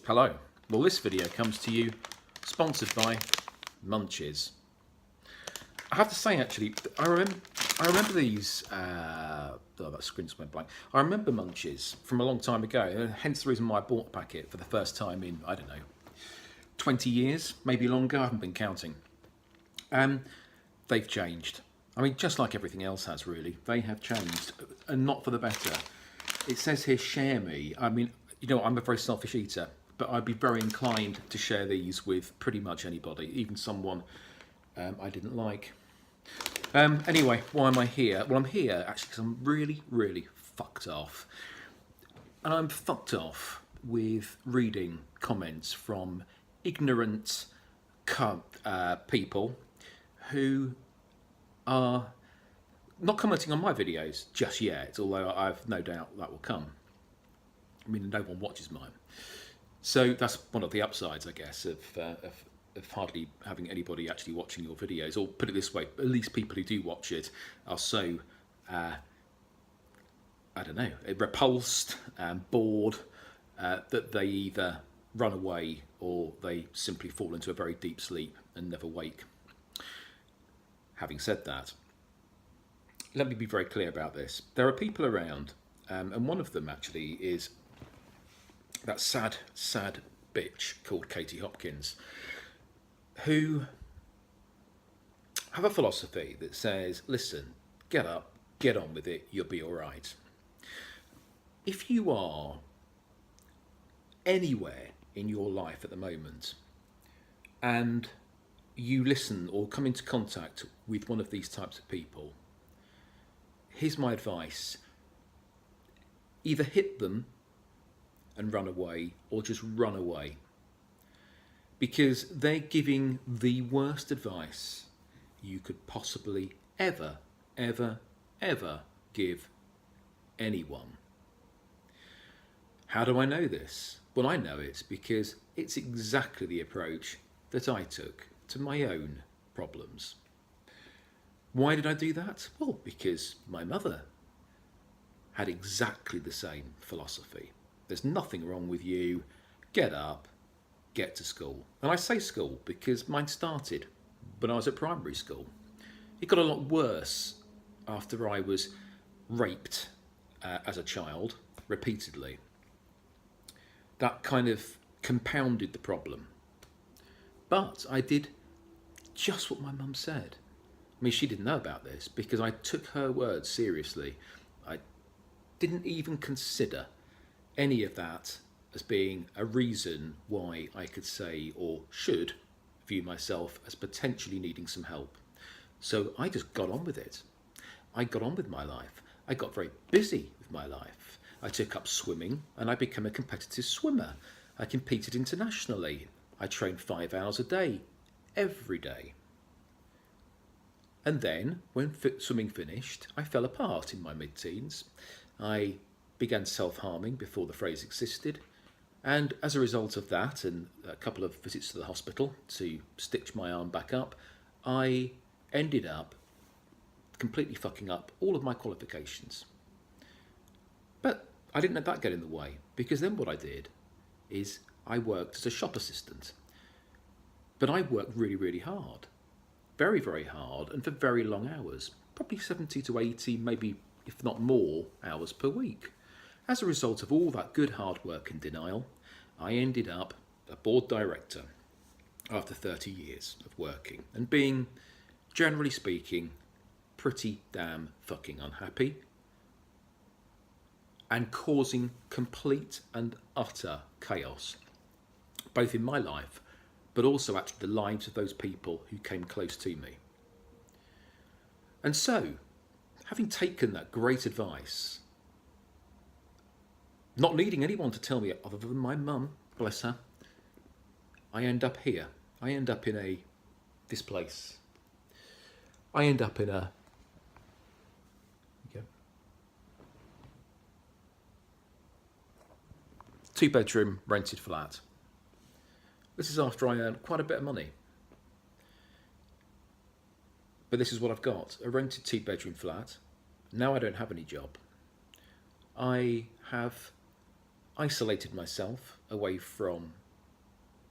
Hello. Well, this video comes to you sponsored by Munchies. I have to say, actually, I remember these. That screen's went blank. I remember Munchies from a long time ago. Hence the reason why I bought a packet for the first time in, I don't know, 20 years, maybe longer. I haven't been counting. They've changed. I mean, just like everything else has, really. They have changed, and not for the better. It says here, share me. I mean, you know, I'm a very selfish eater, but I'd be very inclined to share these with pretty much anybody, even someone I didn't like. Anyway, why am I here? Well, I'm here actually because I'm really, really fucked off. And I'm fucked off with reading comments from ignorant people who are not commenting on my videos just yet, although I've no doubt that will come. I mean, no one watches mine. So that's one of the upsides, I guess, of hardly having anybody actually watching your videos. Or put it this way, at least people who do watch it are so, I don't know, repulsed and bored that they either run away or they simply fall into a very deep sleep and never wake. Having said that, let me be very clear about this. There are people around, and one of them actually is that sad, sad bitch called Katie Hopkins, who have a philosophy that says, listen, get up, get on with it, you'll be all right. If you are anywhere in your life at the moment and you listen or come into contact with one of these types of people, here's my advice. Either hit them and run away, or just run away. Because they're giving the worst advice you could possibly ever give anyone. How do I know this? Well, I know it because it's exactly the approach that I took to my own problems. Why did I do that? Well, because my mother had exactly the same philosophy. There's nothing wrong with you. Get up, get to school. And I say school because mine started when I was at primary school. It got a lot worse after I was raped as a child repeatedly. That kind of compounded the problem. But I did just what my mum said. I mean, she didn't know about this because I took her words seriously. I didn't even consider any of that as being a reason why I could say or should view myself as potentially needing some help. So I just got on with it. I got on with my life. I got very busy with my life. I took up swimming and I became a competitive swimmer. I competed internationally. I trained 5 hours a day, every day. And then, when swimming finished, I fell apart in my mid-teens. I began self-harming before the phrase existed, and as a result of that and a couple of visits to the hospital to stitch my arm back up, I ended up completely fucking up all of my qualifications. But I didn't let that get in the way, because then what I did is I worked as a shop assistant. But I worked really, really hard. Very, very hard, and for very long hours. Probably 70 to 80, maybe if not more, hours per week. As a result of all that good hard work and denial, I ended up a board director after 30 years of working and being, generally speaking, pretty damn fucking unhappy and causing complete and utter chaos, both in my life, but also actually the lives of those people who came close to me. And so, having taken that great advice, not needing anyone to tell me other than my mum, bless her, I end up here. I end up in this place. I end up in a 2-bedroom rented flat. This is after I earned quite a bit of money. But this is what I've got, a rented 2-bedroom flat. Now I don't have any job. I have isolated myself away from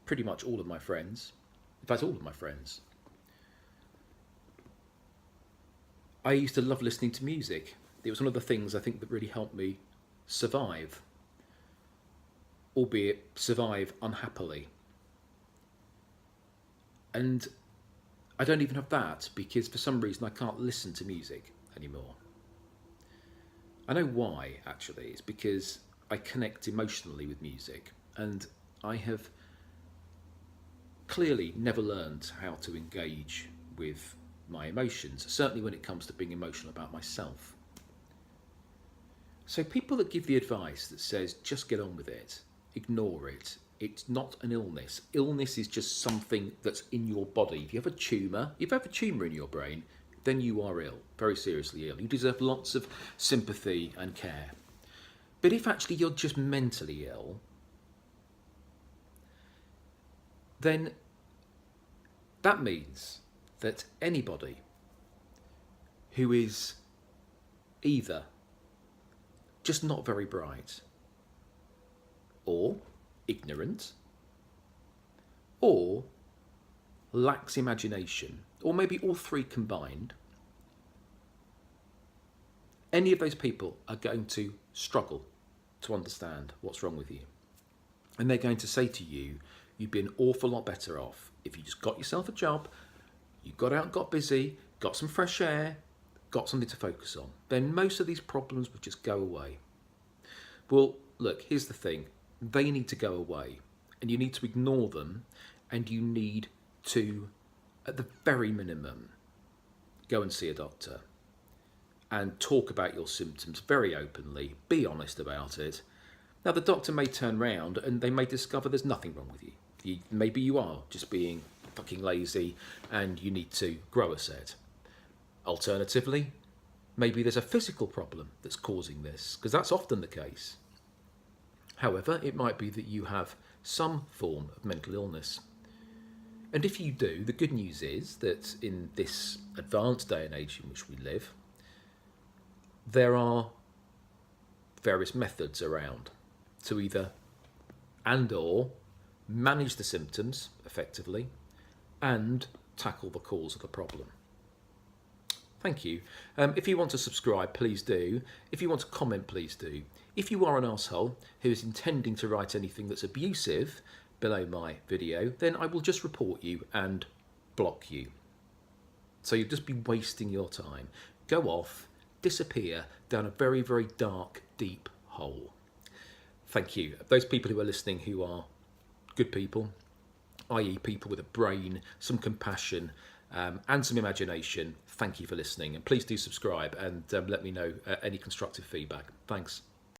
pretty much all of my friends. In fact, all of my friends. I used to love listening to music. It was one of the things I think that really helped me survive, albeit survive unhappily. And I don't even have that because for some reason I can't listen to music anymore. I know why, actually. It's because I connect emotionally with music, and I have clearly never learned how to engage with my emotions, certainly when it comes to being emotional about myself. So people that give the advice that says just get on with it, ignore it, it's not an illness. Illness is just something that's in your body. If you have a tumour in your brain, then you are ill, very seriously ill. You deserve lots of sympathy and care. But if actually you're just mentally ill, then that means that anybody who is either just not very bright, or ignorant, or lacks imagination, or maybe all three combined, any of those people are going to struggle to understand what's wrong with you. And they're going to say to you, you'd be an awful lot better off if you just got yourself a job, you got out and got busy, got some fresh air, got something to focus on. Then most of these problems would just go away. Well, look, here's the thing. They need to go away, and you need to ignore them, and you need to, at the very minimum, go and see a doctor and talk about your symptoms very openly, be honest about it. Now, the doctor may turn round and they may discover there's nothing wrong with you. Maybe you are just being fucking lazy and you need to grow a set. Alternatively, maybe there's a physical problem that's causing this, because that's often the case. However, it might be that you have some form of mental illness. And if you do, the good news is that in this advanced day and age in which we live, there are various methods around to either or manage the symptoms effectively and tackle the cause of the problem. Thank you. If you want to subscribe, please do. If you want to comment, please do. If you are an arsehole who is intending to write anything that's abusive below my video, then I will just report you and block you. So you'll just be wasting your time. Go off, disappear down a very, very dark, deep hole. Thank you. Those people who are listening who are good people, i.e. people with a brain, some compassion, and some imagination, thank you for listening. And please do subscribe and let me know any constructive feedback. Thanks.